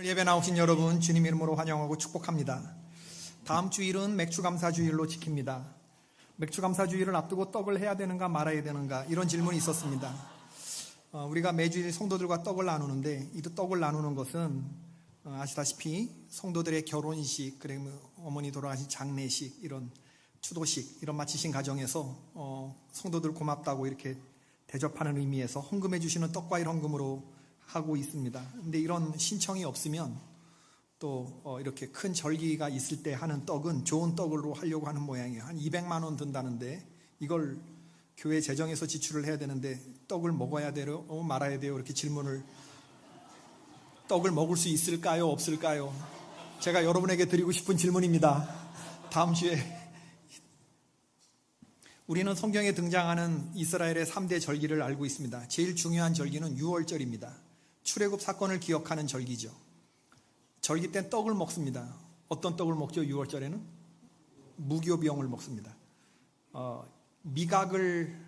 예배 나오신 여러분 주님 이름으로 환영하고 축복합니다. 다음 주일은 맥주감사주일로 지킵니다. 맥주감사주일을 앞두고 떡을 해야 되는가 말아야 되는가 이런 질문이 있었습니다. 우리가 매주일 성도들과 떡을 나누는데 이 떡을 나누는 것은 아시다시피 성도들의 결혼식, 그리고 어머니 돌아가신 장례식, 이런 추도식 이런 마치신 가정에서 성도들 고맙다고 이렇게 대접하는 의미에서 헌금해 주시는 떡과 일 헌금으로 하고 있습니다. 근데 이런 신청이 없으면 또 이렇게 큰 절기가 있을 때 하는 떡은 좋은 떡으로 하려고 하는 모양이에요. 한 200만 원 든다는데 이걸 교회 재정에서 지출을 해야 되는데 떡을 먹어야 돼요? 말아야 돼요? 이렇게 질문을. 떡을 먹을 수 있을까요? 없을까요? 제가 여러분에게 드리고 싶은 질문입니다. 다음 주에 우리는 성경에 등장하는 이스라엘의 3대 절기를 알고 있습니다. 제일 중요한 절기는 6월절입니다. 출애굽 사건을 기억하는 절기죠. 절기 땐 떡을 먹습니다. 어떤 떡을 먹죠? 6월절에는 무교병을 먹습니다. 미각을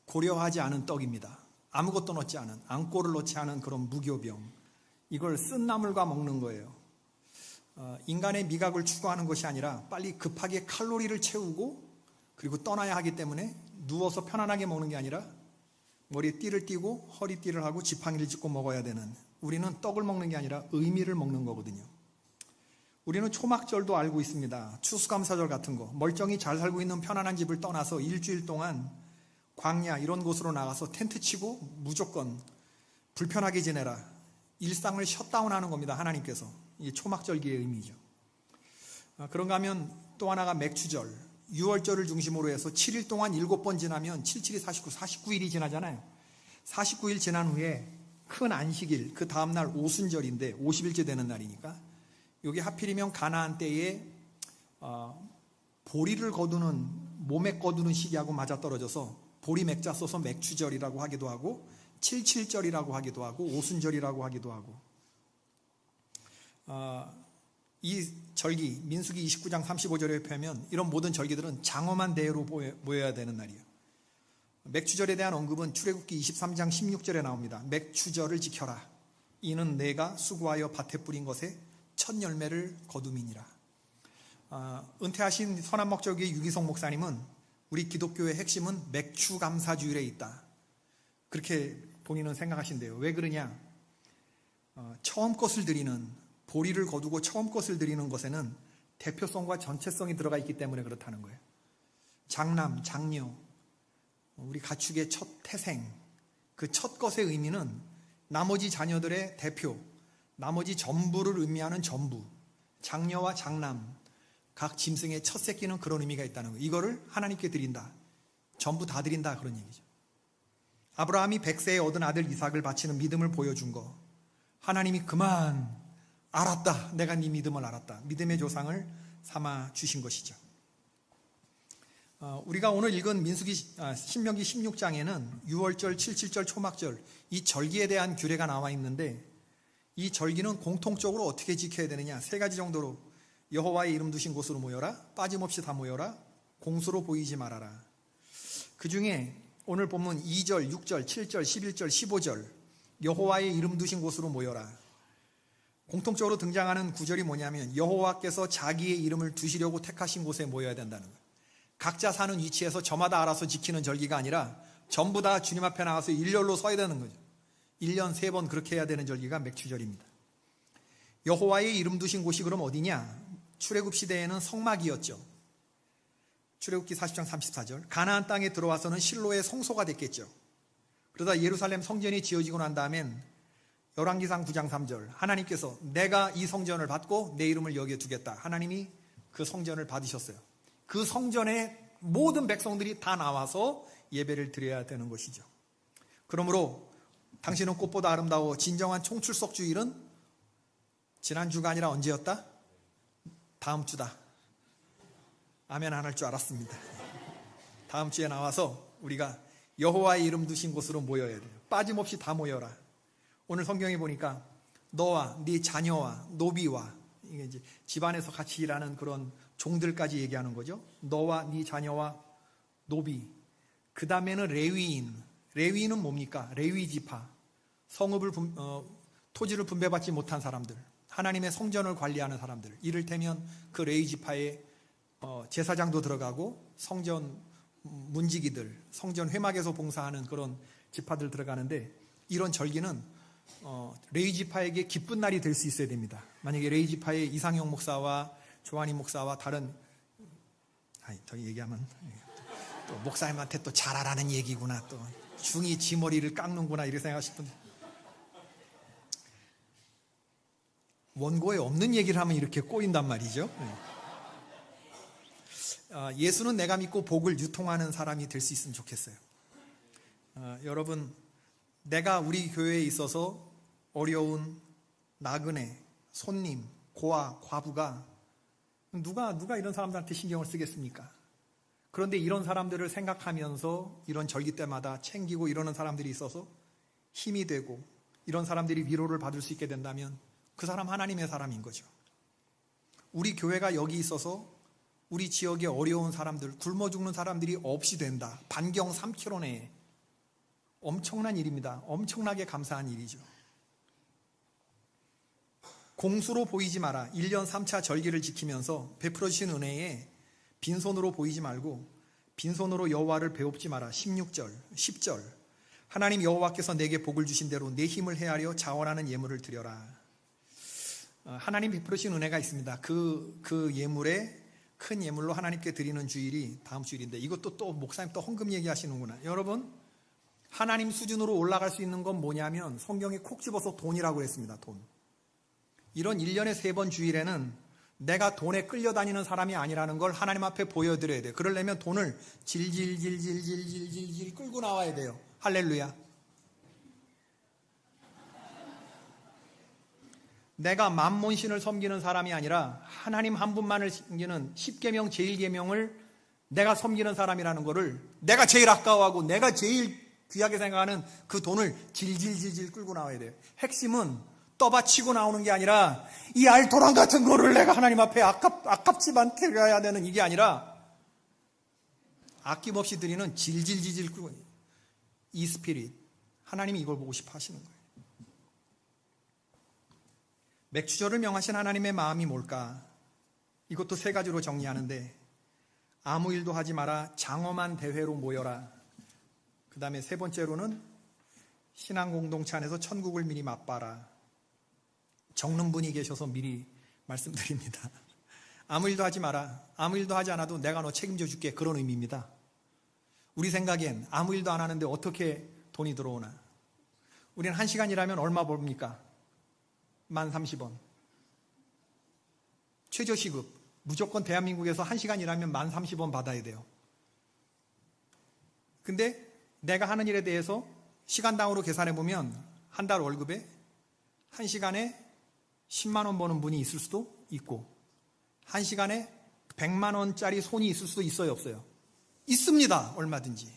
고려하지 않은 떡입니다. 아무것도 넣지 않은, 앙꼬를 넣지 않은 그런 무교병. 이걸 쓴 나물과 먹는 거예요. 인간의 미각을 추구하는 것이 아니라 빨리 급하게 칼로리를 채우고 그리고 떠나야 하기 때문에 누워서 편안하게 먹는 게 아니라 머리에 띠를 띠고 허리띠를 하고 지팡이를 짚고 먹어야 되는, 우리는 떡을 먹는 게 아니라 의미를 먹는 거거든요. 우리는 초막절도 알고 있습니다. 추수감사절 같은 거. 멀쩡히 잘 살고 있는 편안한 집을 떠나서 일주일 동안 광야 이런 곳으로 나가서 텐트 치고 무조건 불편하게 지내라. 일상을 셧다운하는 겁니다. 하나님께서. 이게 초막절기의 의미죠. 그런가 하면 또 하나가 맥추절. 6월절을 중심으로 해서 7일 동안 7번 지나면 77이 49일이 지나잖아요. 49일 지난 후에 큰 안식일, 그 다음날 오순절인데 50일째 되는 날이니까 여기 하필이면 가나안 때에 보리를 거두는, 모맥 거두는 시기하고 맞아떨어져서 보리 맥자 써서 맥추절이라고 하기도 하고 77절이라고 하기도 하고 오순절이라고 하기도 하고, 이 절기 민수기 29장 35절에 보면 이런 모든 절기들은 장엄한 대회로 모여야 되는 날이에요. 맥추절에 대한 언급은 출애굽기 23장 16절에 나옵니다. 맥추절을 지켜라. 이는 내가 수고하여 밭에 뿌린 것에 첫 열매를 거둠이니라. 은퇴하신 선한목적의 유기성 목사님은 우리 기독교의 핵심은 맥추감사주일에 있다, 그렇게 본인은 생각하신대요. 왜 그러냐? 처음 것을 드리는, 보리를 거두고 처음 것을 드리는 것에는 대표성과 전체성이 들어가 있기 때문에 그렇다는 거예요. 장남, 장녀, 우리 가축의 첫 태생, 그 첫 것의 의미는 나머지 자녀들의 대표, 나머지 전부를 의미하는 전부, 장녀와 장남, 각 짐승의 첫 새끼는 그런 의미가 있다는 거예요. 이거를 하나님께 드린다, 전부 다 드린다, 그런 얘기죠. 아브라함이 100세에 얻은 아들 이삭을 바치는 믿음을 보여준 거, 하나님이 그만 알았다, 내가 네 믿음을 알았다, 믿음의 조상을 삼아 주신 것이죠. 우리가 오늘 읽은 신명기 16장에는 6월절, 77절, 초막절 이 절기에 대한 규례가 나와 있는데, 이 절기는 공통적으로 어떻게 지켜야 되느냐, 3가지 정도로. 여호와의 이름 두신 곳으로 모여라, 빠짐없이 다 모여라, 공수로 보이지 말아라. 그 중에 오늘 본문 2절, 6절, 7절, 11절, 15절 여호와의 이름 두신 곳으로 모여라. 공통적으로 등장하는 구절이 뭐냐면 여호와께서 자기의 이름을 두시려고 택하신 곳에 모여야 된다는 거예요. 각자 사는 위치에서 저마다 알아서 지키는 절기가 아니라 전부 다 주님 앞에 나가서 일렬로 서야 되는 거죠. 1년 3번 그렇게 해야 되는 절기가 맥추절입니다. 여호와의 이름 두신 곳이 그럼 어디냐? 출애굽 시대에는 성막이었죠. 출애굽기 40장 34절. 가나안 땅에 들어와서는 실로의 성소가 됐겠죠. 그러다 예루살렘 성전이 지어지고 난 다음엔 열왕기상 9장 3절. 하나님께서 내가 이 성전을 받고 내 이름을 여기에 두겠다. 하나님이 그 성전을 받으셨어요. 그 성전에 모든 백성들이 다 나와서 예배를 드려야 되는 것이죠. 그러므로 당신은 꽃보다 아름다워, 진정한 총출석 주일은 지난주가 아니라 언제였다? 다음 주다. 아멘 안 할 줄 알았습니다. 다음 주에 나와서 우리가 여호와의 이름 두신 곳으로 모여야 돼요. 빠짐없이 다 모여라. 오늘 성경에 보니까 너와 네 자녀와 노비와, 이게 이제 집안에서 같이 일하는 그런 종들까지 얘기하는 거죠. 너와 네 자녀와 노비. 그 다음에는 레위인. 레위인은 뭡니까? 레위 지파. 성읍을 토지를 분배받지 못한 사람들. 하나님의 성전을 관리하는 사람들, 이를테면 그 레위 지파의 제사장도 들어가고 성전 문지기들, 성전 회막에서 봉사하는 그런 지파들 들어가는데, 이런 절기는 레위 지파에게 기쁜 날이 될 수 있어야 됩니다. 만약에 레위 지파의 이상용 목사와 조한희 목사와 다른, 더 얘기하면 또 목사님한테 또 잘하라는 얘기구나, 또 중이 지 머리를 깎는구나 이렇게 생각하실 분들, 원고에 없는 얘기를 하면 이렇게 꼬인단 말이죠. 예수는 내가 믿고 복을 유통하는 사람이 될 수 있으면 좋겠어요. 여러분, 내가 우리 교회에 있어서 어려운 나그네, 손님, 고아, 과부가 누가 이런 사람들한테 신경을 쓰겠습니까? 그런데 이런 사람들을 생각하면서 이런 절기 때마다 챙기고 이러는 사람들이 있어서 힘이 되고, 이런 사람들이 위로를 받을 수 있게 된다면 그 사람 하나님의 사람인 거죠. 우리 교회가 여기 있어서 우리 지역의 어려운 사람들, 굶어 죽는 사람들이 없이 된다. 반경 3km 내에. 엄청난 일입니다. 엄청나게 감사한 일이죠. 공수로 보이지 마라. 1년 3차 절기를 지키면서 베풀어 주신 은혜에 빈손으로 보이지 말고 빈손으로 여호와를 배웁지 마라. 16절, 10절. 하나님 여호와께서 내게 복을 주신 대로 내 힘을 헤아려 자원하는 예물을 드려라. 하나님 베풀어 주신 은혜가 있습니다. 그 예물에 큰 예물로 하나님께 드리는 주일이 다음 주일인데, 이것도 또 목사님 또 헌금 얘기하시는구나. 여러분, 하나님 수준으로 올라갈 수 있는 건 뭐냐면 성경에 콕 집어서 돈이라고 했습니다. 돈. 이런 1년에 3번 주일에는 내가 돈에 끌려다니는 사람이 아니라는 걸 하나님 앞에 보여드려야 돼요. 그러려면 돈을 질질질질질질질 끌고 나와야 돼요. 할렐루야. 내가 만몬신을 섬기는 사람이 아니라 하나님 한 분만을 섬기는 10계명 제1계명을 내가 섬기는 사람이라는 거를 내가 제일 아까워하고 내가 제일 귀하게 생각하는 그 돈을 질질질질 끌고 나와야 돼요. 핵심은 떠받치고 나오는 게 아니라 이 알토란 같은 거를 내가 하나님 앞에 아깝지만 드려야 되는 이게 아니라 아낌없이 드리는 질질질질 끌고, 이 스피릿, 하나님이 이걸 보고 싶어 하시는 거예요. 맥주절을 명하신 하나님의 마음이 뭘까? 이것도 3가지로 정리하는데, 아무 일도 하지 마라, 장엄한 대회로 모여라. 그 다음에 3번째로는 신앙 공동체 안에서 천국을 미리 맛봐라. 적는 분이 계셔서 미리 말씀드립니다. 아무 일도 하지 마라. 아무 일도 하지 않아도 내가 너 책임져 줄게. 그런 의미입니다. 우리 생각엔 아무 일도 안 하는데 어떻게 돈이 들어오나? 우리는 1시간 일하면 얼마 벌습니까? 1030원. 최저시급. 무조건 대한민국에서 1시간 일하면 1030원 받아야 돼요. 근데 내가 하는 일에 대해서 시간당으로 계산해보면 한 달 월급에 1시간에 10만 원 버는 분이 있을 수도 있고, 1시간에 100만 원짜리 손이 있을 수도 있어요, 없어요? 있습니다. 얼마든지.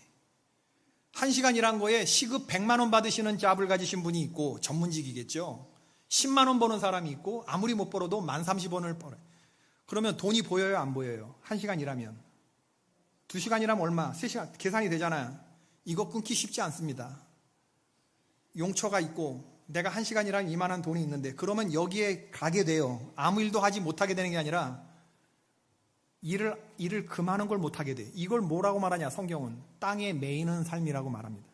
1시간 일한 거에 시급 100만 원 받으시는 잡을 가지신 분이 있고, 전문직이겠죠. 10만 원 버는 사람이 있고, 아무리 못 벌어도 1030원을 벌어요. 그러면 돈이 보여요, 안 보여요? 1시간 일하면. 2시간 일하면 얼마? 3시간 계산이 되잖아요. 이거 끊기 쉽지 않습니다. 용처가 있고 내가 1시간 일하면 이만한 돈이 있는데, 그러면 여기에 가게 돼요. 아무 일도 하지 못하게 되는 게 아니라 일을 그 많은 걸 못하게 돼. 이걸 뭐라고 말하냐? 성경은 땅에 매이는 삶이라고 말합니다.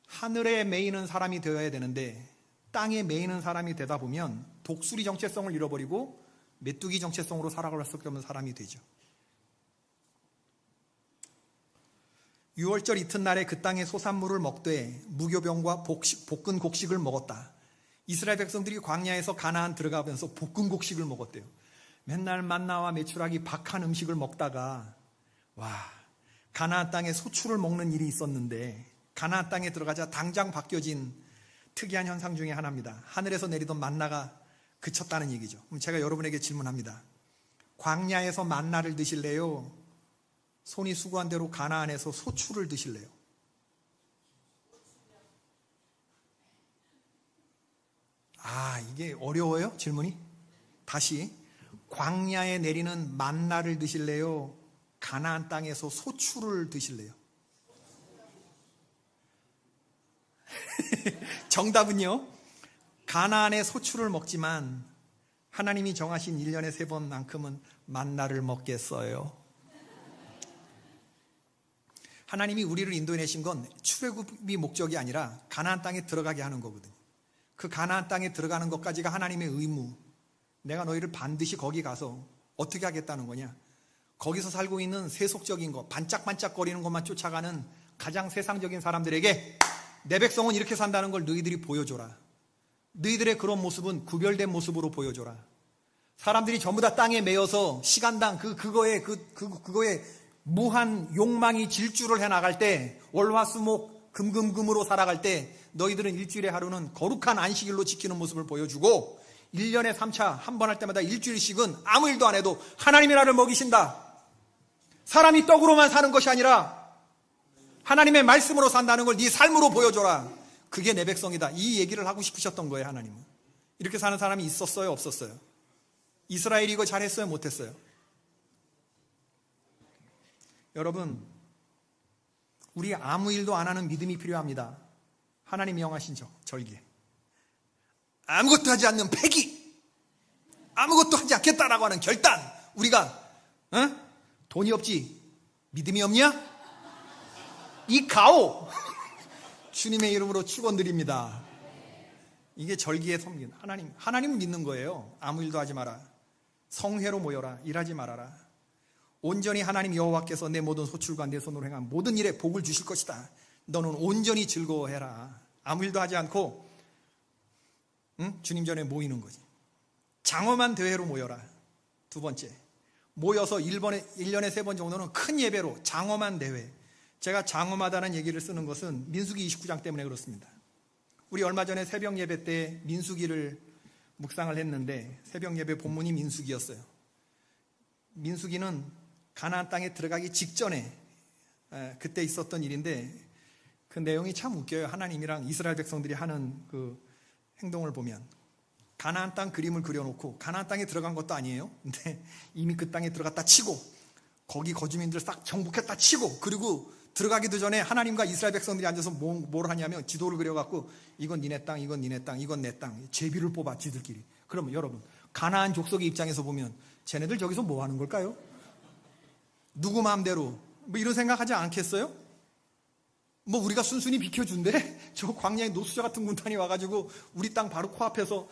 하늘에 매이는 사람이 되어야 되는데 땅에 매이는 사람이 되다 보면 독수리 정체성을 잃어버리고 메뚜기 정체성으로 살아갈 수 없는 사람이 되죠. 유월절 이튿날에 그 땅의 소산물을 먹되 무교병과 볶은 곡식을 먹었다. 이스라엘 백성들이 광야에서 가나안 들어가면서 볶은 곡식을 먹었대요. 맨날 만나와 메추라기 박한 음식을 먹다가 가나안 땅에 소출을 먹는 일이 있었는데, 가나안 땅에 들어가자 당장 바뀌어진 특이한 현상 중에 하나입니다. 하늘에서 내리던 만나가 그쳤다는 얘기죠. 그럼 제가 여러분에게 질문합니다. 광야에서 만나를 드실래요? 손이 수고한 대로 가나안에서 소출을 드실래요? 이게 어려워요? 질문이? 다시, 광야에 내리는 만나를 드실래요? 가나안 땅에서 소출을 드실래요? 정답은요, 가나안의 소출을 먹지만 하나님이 정하신 1년에 3번만큼은 만나를 먹겠어요. 하나님이 우리를 인도해내신 건 출애굽이 목적이 아니라 가나안 땅에 들어가게 하는 거거든요. 그 가나안 땅에 들어가는 것까지가 하나님의 의무. 내가 너희를 반드시 거기 가서 어떻게 하겠다는 거냐. 거기서 살고 있는 세속적인 것, 반짝반짝거리는 것만 쫓아가는 가장 세상적인 사람들에게 내 백성은 이렇게 산다는 걸 너희들이 보여줘라. 너희들의 그런 모습은 구별된 모습으로 보여줘라. 사람들이 전부 다 땅에 매여서 시간당 그거에 무한 욕망이 질주를 해나갈 때, 월화수목 금금금으로 살아갈 때 너희들은 일주일의 하루는 거룩한 안식일로 지키는 모습을 보여주고 1년에 3차 한 번 할 때마다 일주일씩은 아무 일도 안 해도 하나님이 나를 먹이신다. 사람이 떡으로만 사는 것이 아니라 하나님의 말씀으로 산다는 걸 네 삶으로 보여줘라. 그게 내 백성이다. 이 얘기를 하고 싶으셨던 거예요. 하나님은. 이렇게 사는 사람이 있었어요? 없었어요? 이스라엘이 이거 잘했어요? 못했어요? 여러분, 우리 아무 일도 안 하는 믿음이 필요합니다. 하나님이 명하신 절기. 아무것도 하지 않는 패기, 아무것도 하지 않겠다라고 하는 결단. 우리가 돈이 없지 믿음이 없냐? 이 가오 주님의 이름으로 축원드립니다. 이게 절기의 섬긴 하나님 믿는 거예요. 아무 일도 하지 마라. 성회로 모여라. 일하지 말아라. 온전히 하나님 여호와께서 내 모든 소출과 내 손으로 행한 모든 일에 복을 주실 것이다. 너는 온전히 즐거워해라. 아무 일도 하지 않고 주님 전에 모이는 거지. 장엄한 대회로 모여라. 두 번째, 모여서 1년에 3번 정도는 큰 예배로 장엄한 대회. 제가 장엄하다는 얘기를 쓰는 것은 민수기 29장 때문에 그렇습니다. 우리 얼마 전에 새벽 예배 때 민수기를 묵상을 했는데 새벽 예배 본문이 민수기였어요. 민수기는 가나안 땅에 들어가기 직전에 그때 있었던 일인데 그 내용이 참 웃겨요. 하나님이랑 이스라엘 백성들이 하는 그 행동을 보면 가나안 땅 그림을 그려놓고 가나안 땅에 들어간 것도 아니에요. 근데 이미 그 땅에 들어갔다 치고 거기 거주민들 싹 정복했다 치고 그리고 들어가기도 전에 하나님과 이스라엘 백성들이 앉아서 뭘 하냐면 지도를 그려갖고 이건 니네 땅, 이건 니네 땅, 이건 내 땅 제비를 뽑아 지들끼리. 그러면 여러분 가나안 족속의 입장에서 보면 쟤네들 저기서 뭐 하는 걸까요? 누구 마음대로 뭐 이런 생각하지 않겠어요? 뭐 우리가 순순히 비켜준대? 저 광야에 노수자 같은 군단이 와가지고 우리 땅 바로 코앞에서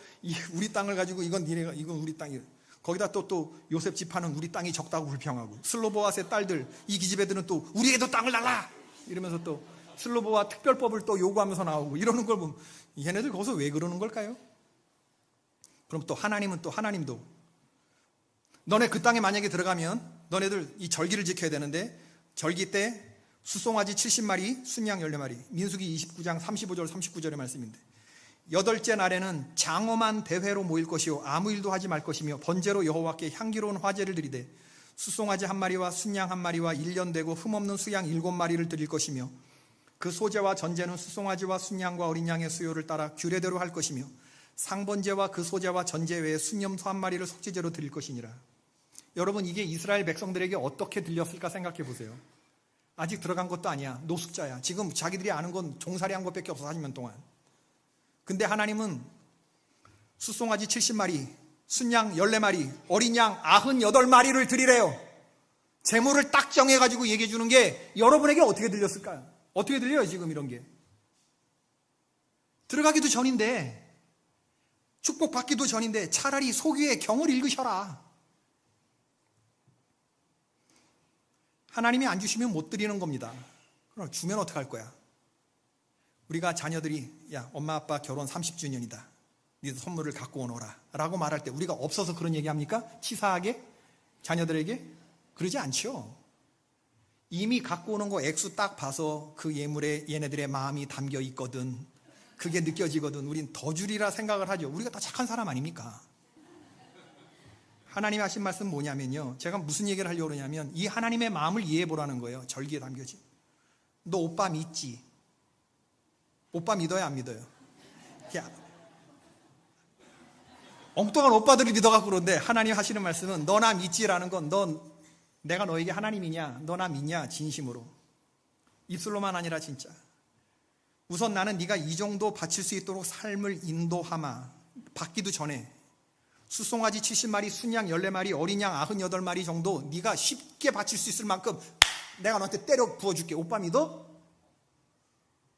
우리 땅을 가지고 이건 니네가 이건 우리 땅이 거기다 또 요셉 집하는 우리 땅이 적다고 불평하고 슬로보아스의 딸들 이 기집애들은 또 우리에도 땅을 달라 이러면서 또 슬로보아 특별법을 또 요구하면서 나오고 이러는 걸 보면 얘네들 거기서 왜 그러는 걸까요? 그럼 또 하나님은 또 하나님도 너네 그 땅에 만약에 들어가면 너네들 이 절기를 지켜야 되는데 절기 때 수송아지 70마리, 순양 14마리. 민수기 29장 35절 39절의 말씀인데 8째 날에는 장엄한 대회로 모일 것이요 아무 일도 하지 말 것이며 번제로 여호와께 향기로운 화제를 드리되 수송아지 1마리와 순양 1마리와 1년 되고 흠없는 수양 7마리를 드릴 것이며 그 소제와 전제는 수송아지와 순양과 어린 양의 수요를 따라 규례대로 할 것이며 상번제와 그 소제와 전제 외에 순염소 1마리를 속죄제로 드릴 것이니라. 여러분 이게 이스라엘 백성들에게 어떻게 들렸을까 생각해 보세요. 아직 들어간 것도 아니야. 노숙자야. 지금 자기들이 아는 건 종살이 한 것밖에 없어 40년 동안. 근데 하나님은 수송아지 70마리, 순양 14마리, 어린 양 98마리를 드리래요. 재물을 딱 정해가지고 얘기해 주는 게 여러분에게 어떻게 들렸을까요? 어떻게 들려요 지금 이런 게? 들어가기도 전인데 축복받기도 전인데 차라리 소규의 경을 읽으셔라. 하나님이 안 주시면 못 드리는 겁니다. 그럼 주면 어떡할 거야? 우리가 자녀들이 야 엄마 아빠 결혼 30주년이다. 니도 선물을 갖고 오너라 라고 말할 때 우리가 없어서 그런 얘기합니까? 치사하게? 자녀들에게? 그러지 않죠. 이미 갖고 오는 거 액수 딱 봐서 그 예물에 얘네들의 마음이 담겨 있거든. 그게 느껴지거든. 우린 더 주리라 생각을 하죠. 우리가 다 착한 사람 아닙니까? 하나님이 하신 말씀 뭐냐면요. 제가 무슨 얘기를 하려고 그러냐면 이 하나님의 마음을 이해해 보라는 거예요. 절기에 담겨진. 너 오빠 믿지? 오빠 믿어요 안 믿어요? 야, 엉뚱한 오빠들이 믿어갖고 그런데 하나님 하시는 말씀은 너 나 믿지라는 건 내가 너에게 하나님이냐? 너 나 믿냐? 진심으로. 입술로만 아니라 진짜. 우선 나는 네가 이 정도 바칠 수 있도록 삶을 인도하마. 받기도 전에 숫송아지 70마리, 순양 14마리, 어린 양 98마리 정도 네가 쉽게 바칠 수 있을 만큼 내가 너한테 때려 부어줄게. 오빠 믿어?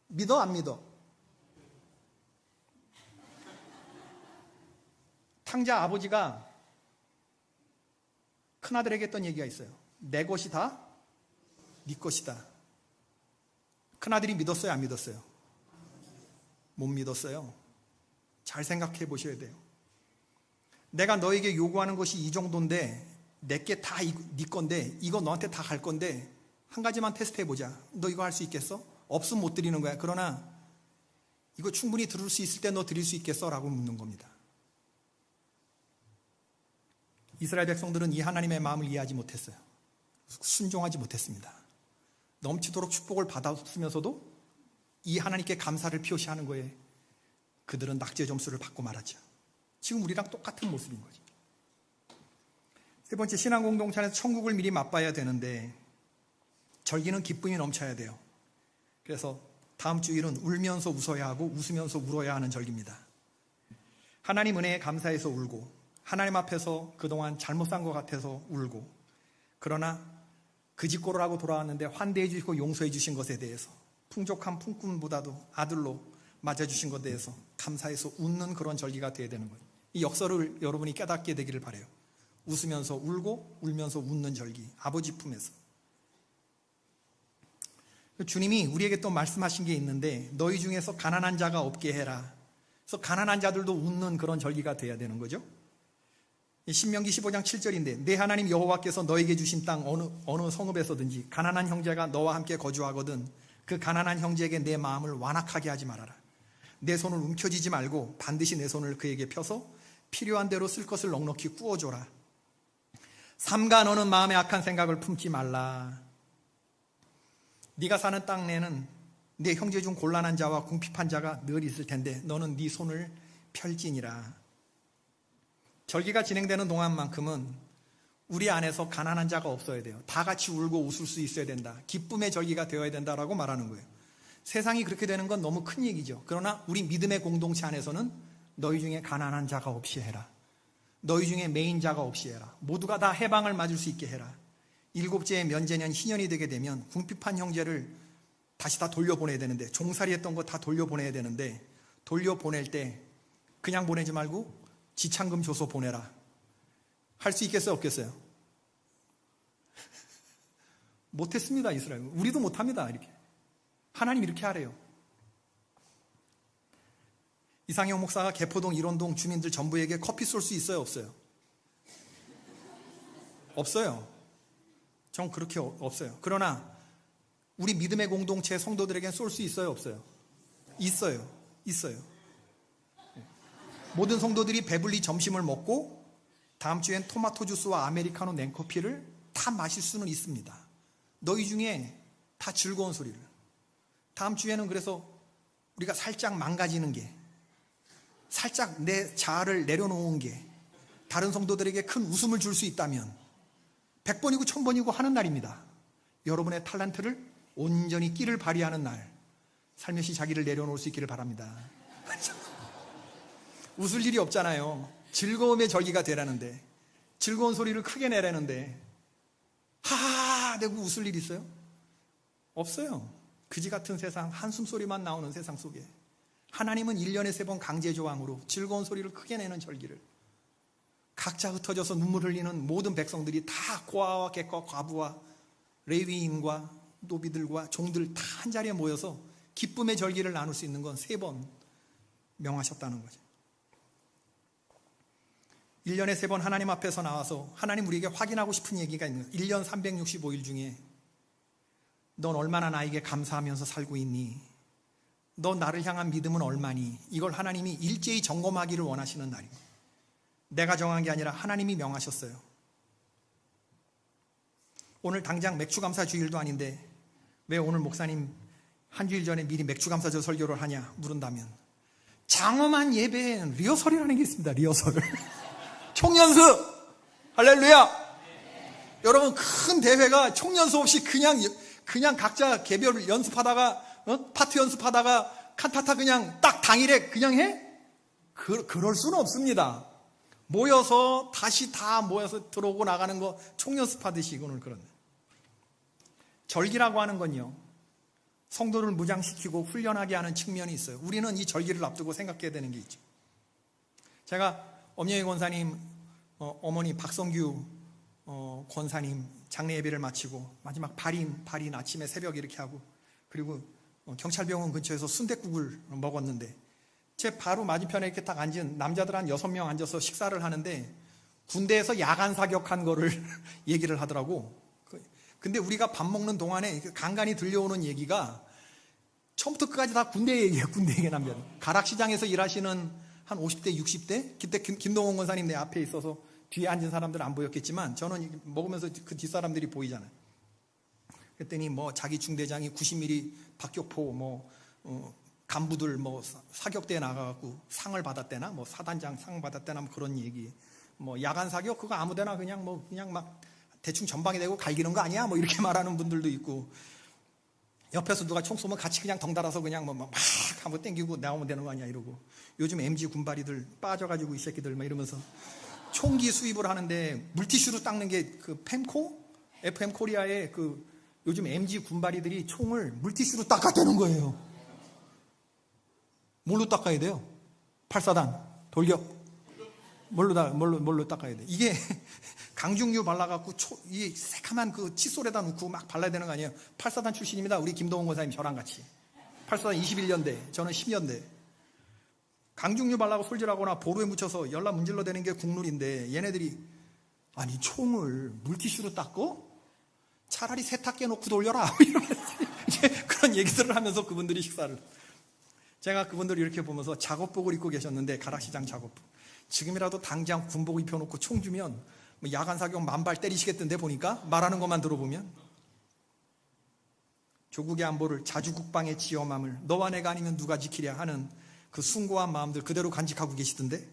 믿어? 안 믿어? 탕자 아버지가 큰아들에게 했던 얘기가 있어요. 내 것이 다 네 것이다. 큰아들이 믿었어요? 안 믿었어요? 못 믿었어요. 잘 생각해 보셔야 돼요. 내가 너에게 요구하는 것이 이 정도인데 내게 다 네 건데 이거 너한테 다 갈 건데 한 가지만 테스트 해보자. 너 이거 할 수 있겠어? 없으면 못 드리는 거야. 그러나 이거 충분히 들을 수 있을 때 너 드릴 수 있겠어? 라고 묻는 겁니다. 이스라엘 백성들은 이 하나님의 마음을 이해하지 못했어요. 순종하지 못했습니다. 넘치도록 축복을 받았으면서도 이 하나님께 감사를 표시하는 거에 그들은 낙제 점수를 받고 말았죠. 지금 우리랑 똑같은 모습인 거죠. 세 번째, 신앙 공동체 안에서 천국을 미리 맛봐야 되는데 절기는 기쁨이 넘쳐야 돼요. 그래서 다음 주일은 울면서 웃어야 하고 웃으면서 울어야 하는 절기입니다. 하나님 은혜에 감사해서 울고 하나님 앞에서 그동안 잘못 산 것 같아서 울고 그러나 그 짓고를 하고 돌아왔는데 환대해 주시고 용서해 주신 것에 대해서 풍족한 품꾼보다도 아들로 맞아주신 것에 대해서 감사해서 웃는 그런 절기가 되어야 되는 거예요. 이 역설을 여러분이 깨닫게 되기를 바라요. 웃으면서 울고 울면서 웃는 절기, 아버지 품에서. 주님이 우리에게 또 말씀하신 게 있는데 너희 중에서 가난한 자가 없게 해라. 그래서 가난한 자들도 웃는 그런 절기가 돼야 되는 거죠. 신명기 15장 7절인데 내 하나님 여호와께서 너에게 주신 땅 어느 성읍에서든지 가난한 형제가 너와 함께 거주하거든 그 가난한 형제에게 내 마음을 완악하게 하지 말아라. 내 손을 움켜쥐지 말고 반드시 내 손을 그에게 펴서 필요한 대로 쓸 것을 넉넉히 꾸어줘라. 삼가 너는 마음에 악한 생각을 품지 말라. 네가 사는 땅 내는 네 형제 중 곤란한 자와 궁핍한 자가 늘 있을 텐데 너는 네 손을 펼지니라. 절기가 진행되는 동안만큼은 우리 안에서 가난한 자가 없어야 돼요. 다 같이 울고 웃을 수 있어야 된다. 기쁨의 절기가 되어야 된다라고 말하는 거예요. 세상이 그렇게 되는 건 너무 큰 얘기죠. 그러나 우리 믿음의 공동체 안에서는 너희 중에 가난한 자가 없이 해라. 너희 중에 메인 자가 없이 해라. 모두가 다 해방을 맞을 수 있게 해라. 일곱째의 면제년 희년이 되게 되면 궁핍한 형제를 다시 다 돌려보내야 되는데 종살이 했던 거 다 돌려보내야 되는데 돌려보낼 때 그냥 보내지 말고 지참금 줘서 보내라. 할 수 있겠어요? 없겠어요? 못했습니다. 이스라엘. 우리도 못합니다. 이렇게 하나님 이렇게 하래요. 이상형 목사가 개포동 일원동 주민들 전부에게 커피 쏠 수 있어요? 없어요? 없어요. 전 그렇게 없어요. 그러나 우리 믿음의 공동체 성도들에게는 쏠 수 있어요? 없어요? 있어요. 모든 성도들이 배불리 점심을 먹고 다음 주엔 토마토 주스와 아메리카노 냉커피를 다 마실 수는 있습니다. 너희 중에 다 즐거운 소리를. 다음 주에는 그래서 우리가 살짝 망가지는 게, 살짝 내 자아를 내려놓은 게 다른 성도들에게 큰 웃음을 줄 수 있다면 100번이고 1000번이고 하는 날입니다. 여러분의 탤런트를 온전히 끼를 발휘하는 날, 살며시 자기를 내려놓을 수 있기를 바랍니다. 웃을 일이 없잖아요. 즐거움의 절기가 되라는데, 즐거운 소리를 크게 내라는데 하하 내고 웃을 일 있어요? 없어요. 그지 같은 세상, 한숨소리만 나오는 세상 속에 하나님은 1년에 3번 강제조항으로 즐거운 소리를 크게 내는 절기를, 각자 흩어져서 눈물 흘리는 모든 백성들이 다 고아와 객과 과부와 레위인과 노비들과 종들 다 한자리에 모여서 기쁨의 절기를 나눌 수 있는 건 3번 명하셨다는 거죠. 1년에 3번 하나님 앞에서 나와서 하나님 우리에게 확인하고 싶은 얘기가 있는 거예요. 1년 365일 중에 넌 얼마나 나에게 감사하면서 살고 있니? 너 나를 향한 믿음은 얼마니? 이걸 하나님이 일제히 점검하기를 원하시는 날입니다. 내가 정한 게 아니라 하나님이 명하셨어요. 오늘 당장 맥주감사 주일도 아닌데 왜 오늘 목사님 한 주일 전에 미리 맥주감사절 설교를 하냐 물은다면, 장엄한 예배엔 리허설이라는 게 있습니다. 리허설. 총연습. 할렐루야. 여러분, 큰 대회가 총연습 없이 그냥 각자 개별 연습하다가 파트 연습하다가 칸타타 그냥 딱 당일에 그냥 해? 그럴 수는 없습니다. 모여서 다시 다 모여서 들어오고 나가는 거 총연습하듯이 이거는 그런. 절기라고 하는 건요, 성도를 무장시키고 훈련하게 하는 측면이 있어요. 우리는 이 절기를 앞두고 생각해야 되는 게 있죠. 제가 엄영희 권사님 어머니 박성규 권사님 장례 예배를 마치고 마지막 발인 아침에 새벽에 이렇게 하고, 그리고 경찰병원 근처에서 순댓국을 먹었는데 제 바로 맞은편에 이렇게 딱 앉은 남자들 한 6명 앉아서 식사를 하는데 군대에서 야간 사격한 거를 얘기를 하더라고. 근데 우리가 밥 먹는 동안에 간간히 들려오는 얘기가 처음부터 끝까지 다 군대 얘기예요. 군대 얘기 남자. 가락시장에서 일하시는 한 50대 60대, 그때 김동원 권사님 내 앞에 있어서 뒤에 앉은 사람들은 안 보였겠지만 저는 먹으면서 그 뒷사람들이 보이잖아요. 그랬더니 뭐 자기 중대장이 90mm 박격포 간부들 사격대에 나가갖고 상을 받았대나 사단장 상 받았대나 그런 얘기. 야간 사격 그거 아무데나 그냥 막 대충 전방에 대고 갈기는 거 아니야? 이렇게 말하는 분들도 있고, 옆에서 누가 총 쏘면 같이 그냥 덩달아서 그냥 막 한번 땡기고 나오면 되는 거 아니야? 이러고, 요즘 MG 군바리들 빠져가지고 이 새끼들 이러면서 총기 수입을 하는데 물티슈로 닦는 게 그 펜코? FM 코리아의 그 요즘 MG 군바리들이 총을 물티슈로 닦아대는 거예요. 뭘로 닦아야 돼요? 8사단, 돌격. 뭘로 닦아야 돼? 이게 강중유 발라갖고 이 새카만 그 칫솔에다 놓고 막 발라야 되는 거 아니에요? 8사단 출신입니다. 우리 김동원 권사님 저랑 같이. 8사단 21년대, 저는 10년대. 강중유 발라고 솔질하거나 보루에 묻혀서 열나 문질러 대는 게 국룰인데 얘네들이 아니 총을 물티슈로 닦고? 차라리 세탁기에 놓고 돌려라. 이러면서 그런 얘기들을 하면서 그분들이 식사를. 제가 그분들을 이렇게 보면서 작업복을 입고 계셨는데, 가락시장 작업복. 지금이라도 당장 군복 입혀놓고 총 주면 야간 사격 만발 때리시겠던데, 보니까 말하는 것만 들어보면. 조국의 안보를 자주국방의 지엄함을 너와 내가 아니면 누가 지키랴 하는 그 숭고한 마음들 그대로 간직하고 계시던데.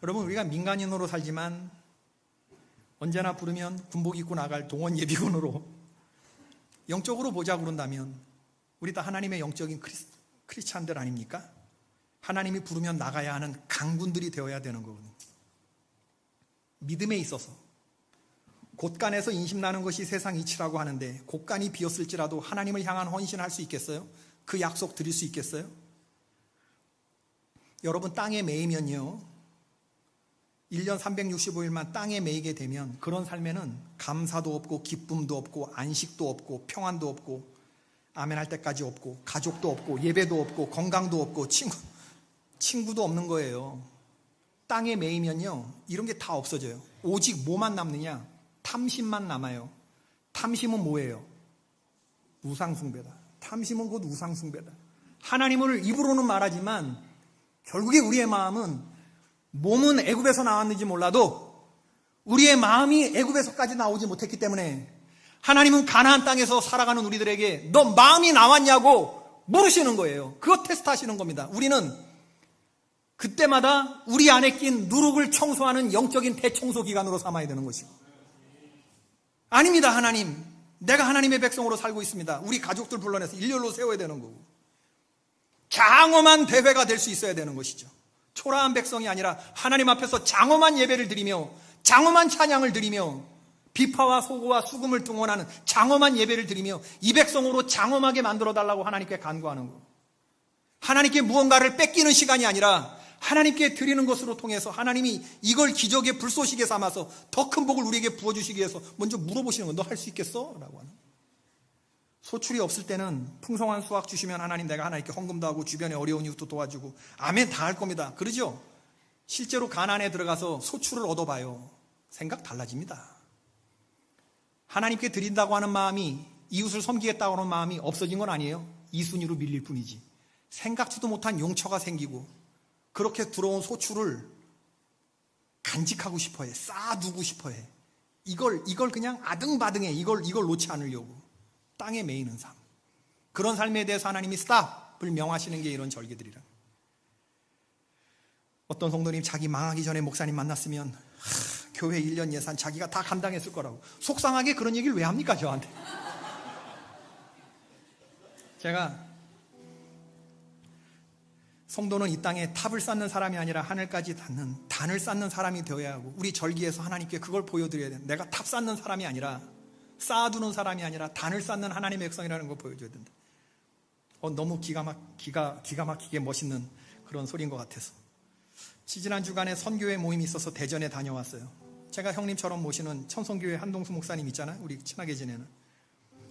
여러분, 우리가 민간인으로 살지만 언제나 부르면 군복 입고 나갈 동원 예비군으로 영적으로 보자 그런다면 우리 다 하나님의 영적인 크리스찬들 아닙니까? 하나님이 부르면 나가야 하는 강군들이 되어야 되는 거거든요. 믿음에 있어서 곳간에서 인심나는 것이 세상 이치라고 하는데, 곳간이 비었을지라도 하나님을 향한 헌신할 수 있겠어요? 그 약속 드릴 수 있겠어요? 여러분, 땅에 매이면요, 1년 365일만 땅에 매이게 되면 그런 삶에는 감사도 없고 기쁨도 없고 안식도 없고 평안도 없고 아멘 할 때까지 없고 가족도 없고 예배도 없고 건강도 없고 친구도 없는 거예요. 땅에 매이면요, 이런 게 다 없어져요. 오직 뭐만 남느냐? 탐심만 남아요. 탐심은 뭐예요? 우상숭배다. 탐심은 곧 우상숭배다. 하나님을 입으로는 말하지만 결국에 우리의 마음은, 몸은 애굽에서 나왔는지 몰라도 우리의 마음이 애굽에서까지 나오지 못했기 때문에 하나님은 가나안 땅에서 살아가는 우리들에게 너 마음이 나왔냐고 물으시는 거예요. 그거 테스트하시는 겁니다. 우리는 그때마다 우리 안에 낀 누룩을 청소하는 영적인 대청소 기간으로 삼아야 되는 것이고, 아닙니다. 하나님, 내가 하나님의 백성으로 살고 있습니다. 우리 가족들 불러내서 일렬로 세워야 되는 거고, 장엄한 대회가 될 수 있어야 되는 것이죠. 초라한 백성이 아니라 하나님 앞에서 장엄한 예배를 드리며 장엄한 찬양을 드리며 비파와 소고와 수금을 등원하는 장엄한 예배를 드리며 이 백성으로 장엄하게 만들어달라고 하나님께 간구하는 거. 하나님께 무언가를 뺏기는 시간이 아니라 하나님께 드리는 것으로 통해서 하나님이 이걸 기적의 불쏘시개 삼아서 더 큰 복을 우리에게 부어주시기 위해서 먼저 물어보시는 거. 너 할 수 있겠어? 라고 하는. 소출이 없을 때는 풍성한 수확 주시면 하나님 내가 하나님께 헌금도 하고 주변에 어려운 이웃도 도와주고 아멘 다 할 겁니다. 그러죠? 실제로 가나안에 들어가서 소출을 얻어봐요. 생각 달라집니다. 하나님께 드린다고 하는 마음이, 이웃을 섬기겠다고 하는 마음이 없어진 건 아니에요. 이순위로 밀릴 뿐이지. 생각지도 못한 용처가 생기고 그렇게 들어온 소출을 간직하고 싶어해. 쌓아두고 싶어해. 이걸 그냥 아등바등해. 이걸 놓지 않으려고. 땅에 매이는 삶. 그런 삶에 대해서 하나님이 스탑을 명하시는 게 이런 절기들이라. 어떤 성도님 자기 망하기 전에 목사님 만났으면 교회 1년 예산 자기가 다 감당했을 거라고. 속상하게 그런 얘기를 왜 합니까 저한테? 제가 성도는 이 땅에 탑을 쌓는 사람이 아니라 하늘까지 닿는 단을 쌓는 사람이 되어야 하고, 우리 절기에서 하나님께 그걸 보여드려야 돼. 내가 탑 쌓는 사람이 아니라, 쌓아두는 사람이 아니라 단을 쌓는 하나님의 백성이라는 걸 보여줘야 된다. 너무 기가 막히게 멋있는 그런 소리인 것 같아서. 지지난 주간에 선교회 모임이 있어서 대전에 다녀왔어요. 제가 형님처럼 모시는 천성교회 한동수 목사님 있잖아요. 우리 친하게 지내는.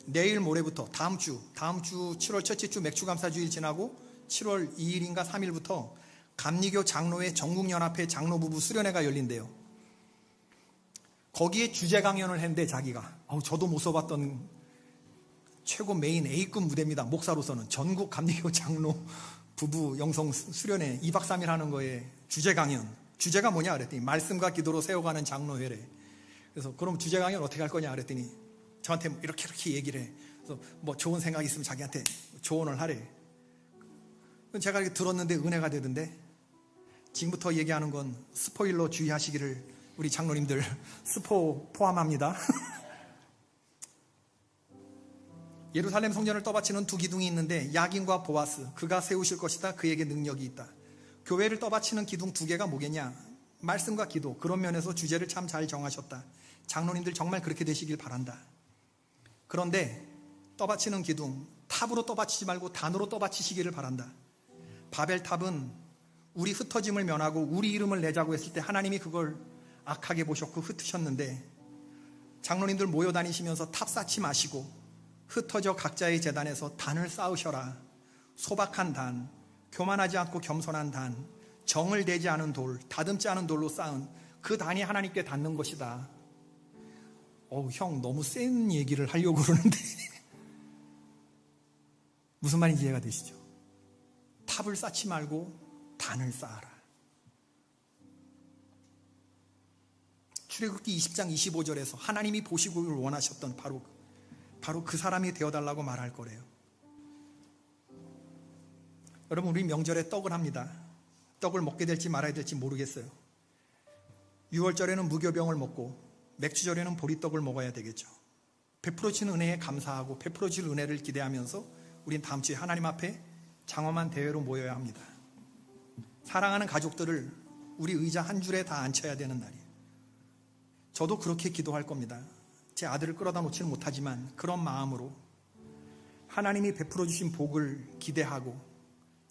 내일 모레부터 다음 주 7월 첫째 주 맥주감사주일 지나고 7월 2일인가 3일부터 감리교 장로회 전국연합회 장로부부 수련회가 열린대요. 거기에 주제 강연을 했는데 자기가 저도 못 써봤던 최고 메인 A급 무대입니다. 목사로서는 전국 감리교 장로 부부 영성 수련회 2박 3일 하는 거에 주제 강연. 주제가 뭐냐 그랬더니 말씀과 기도로 세워가는 장로회래. 그래서 그럼 주제 강연 어떻게 할 거냐 그랬더니 저한테 이렇게 얘기를 해. 그래서 뭐 좋은 생각 있으면 자기한테 조언을 하래. 제가 이렇게 들었는데 은혜가 되던데, 지금부터 얘기하는 건 스포일러 주의하시기를 우리 장로님들 스포 포함합니다. 예루살렘 성전을 떠받치는 두 기둥이 있는데 야긴과 보아스, 그가 세우실 것이다. 그에게 능력이 있다. 교회를 떠받치는 기둥 두 개가 뭐겠냐? 말씀과 기도. 그런 면에서 주제를 참 잘 정하셨다. 장로님들 정말 그렇게 되시길 바란다. 그런데 떠받치는 기둥, 탑으로 떠받치지 말고 단으로 떠받치시기를 바란다. 바벨탑은 우리 흩어짐을 면하고 우리 이름을 내자고 했을 때 하나님이 그걸 악하게 보셨고 흩으셨는데, 장로님들 모여 다니시면서 탑 쌓지 마시고 흩어져 각자의 재단에서 단을 쌓으셔라. 소박한 단, 교만하지 않고 겸손한 단, 정을 내지 않은 돌, 다듬지 않은 돌로 쌓은 그 단이 하나님께 닿는 것이다. 형 너무 센 얘기를 하려고 그러는데 무슨 말인지 이해가 되시죠? 탑을 쌓지 말고 단을 쌓아라. 출애굽기 20장 25절에서 하나님이 보시기를 원하셨던 바로 그 사람이 되어달라고 말할 거래요. 여러분, 우리 명절에 떡을 합니다. 떡을 먹게 될지 말아야 될지 모르겠어요. 6월절에는 무교병을 먹고 맥주절에는 보리떡을 먹어야 되겠죠. 베풀어주신 은혜에 감사하고 베풀어줄 은혜를 기대하면서 우린 다음 주에 하나님 앞에 장엄한 대회로 모여야 합니다. 사랑하는 가족들을 우리 의자 한 줄에 다 앉혀야 되는 날이에요. 저도 그렇게 기도할 겁니다. 제 아들을 끌어다 놓지는 못하지만 그런 마음으로 하나님이 베풀어 주신 복을 기대하고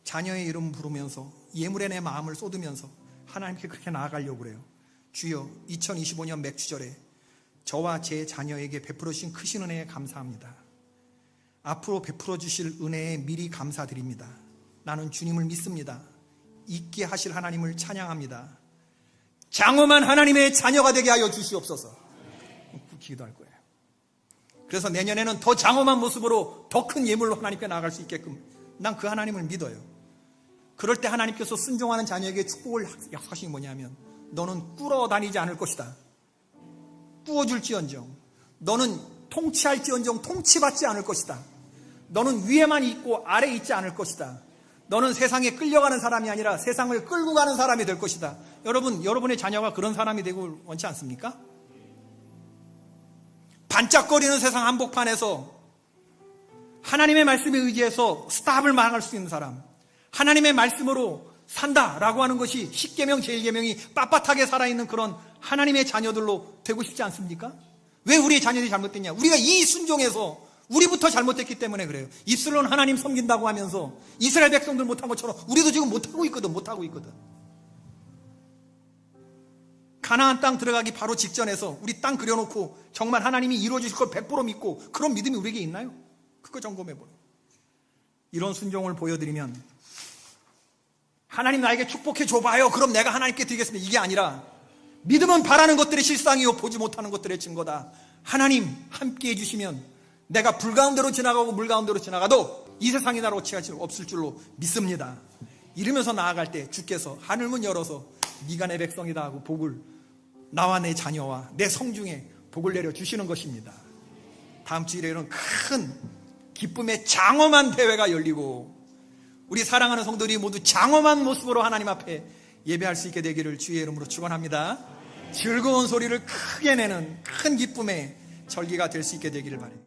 자녀의 이름 부르면서 예물에 내 마음을 쏟으면서 하나님께 그렇게 나아가려고 그래요. 주여, 2025년 맥주절에 저와 제 자녀에게 베풀어 주신 크신 은혜에 감사합니다. 앞으로 베풀어 주실 은혜에 미리 감사드립니다. 나는 주님을 믿습니다. 있게 하실 하나님을 찬양합니다. 장엄한 하나님의 자녀가 되게 하여 주시옵소서. 기도할 거예요. 그래서 내년에는 더 장엄한 모습으로 더 큰 예물로 하나님께 나아갈 수 있게끔 난 그 하나님을 믿어요. 그럴 때 하나님께서 순종하는 자녀에게 축복을 약속하신 게 뭐냐면, 너는 꿇어 다니지 않을 것이다. 꾸어줄지언정. 너는 통치할지언정 통치받지 않을 것이다. 너는 위에만 있고 아래에 있지 않을 것이다. 너는 세상에 끌려가는 사람이 아니라 세상을 끌고 가는 사람이 될 것이다. 여러분의 자녀가 그런 사람이 되고 원치 않습니까? 반짝거리는 세상 한복판에서 하나님의 말씀에 의지해서 스탑을 말할 수 있는 사람, 하나님의 말씀으로 산다라고 하는 것이 10계명, 제1계명이 빳빳하게 살아있는 그런 하나님의 자녀들로 되고 싶지 않습니까? 왜 우리의 자녀들이 잘못됐냐? 우리가 이 순종에서 우리부터 잘못됐기 때문에 그래요. 입술로는 하나님 섬긴다고 하면서 이스라엘 백성들 못한 것처럼 우리도 지금 못하고 있거든. 가나안 땅 들어가기 바로 직전에서 우리 땅 그려놓고 정말 하나님이 이루어주실 걸 100% 믿고 그런 믿음이 우리에게 있나요? 그거 점검해보래요. 이런 순종을 보여드리면 하나님 나에게 축복해 줘봐요. 그럼 내가 하나님께 드리겠습니다. 이게 아니라 믿음은 바라는 것들의 실상이요 보지 못하는 것들의 증거다. 하나님 함께 해주시면 내가 불 가운데로 지나가고 물 가운데로 지나가도 이 세상이 나로 어찌할 수 없을 줄로 믿습니다. 이러면서 나아갈 때 주께서 하늘문 열어서 네가 내 백성이다 하고 복을, 나와 내 자녀와 내 성중에 복을 내려주시는 것입니다. 다음 주일에는 큰 기쁨의 장엄한 대회가 열리고 우리 사랑하는 성도들이 모두 장엄한 모습으로 하나님 앞에 예배할 수 있게 되기를 주의 이름으로 축원합니다. 즐거운 소리를 크게 내는 큰 기쁨의 절기가 될 수 있게 되기를 바랍니다.